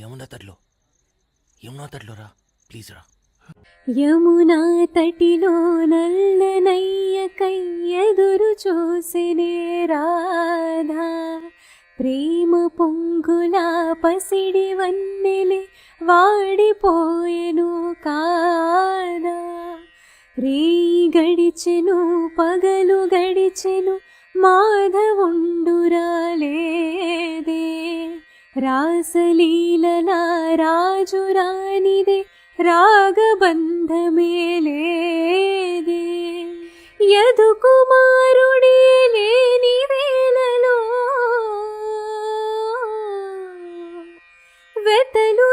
యమునా తట్లో యమునా తట్లో రా ప్లీజ్ రా. యమునా తటిలో నల్లనయ్యకై ఎదురు చూసినే రాధా, ప్రేమ పొంగులా పసిడి వన్నెలే వాడిపోయెను కాదా. రేయి గడిచెను పగలు గడిచెను మాధవుండురాలేదే, రాసలీలల రాజు రానిదే రాగబంధమే లేదే. యదు కుమారుడే లేని వేళలో వెతలు